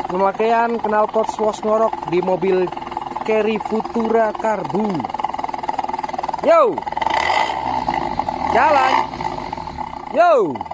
pemakaian knalpot swos ngorok di mobil Carry Futura Karbu. Yo, jalan, yo.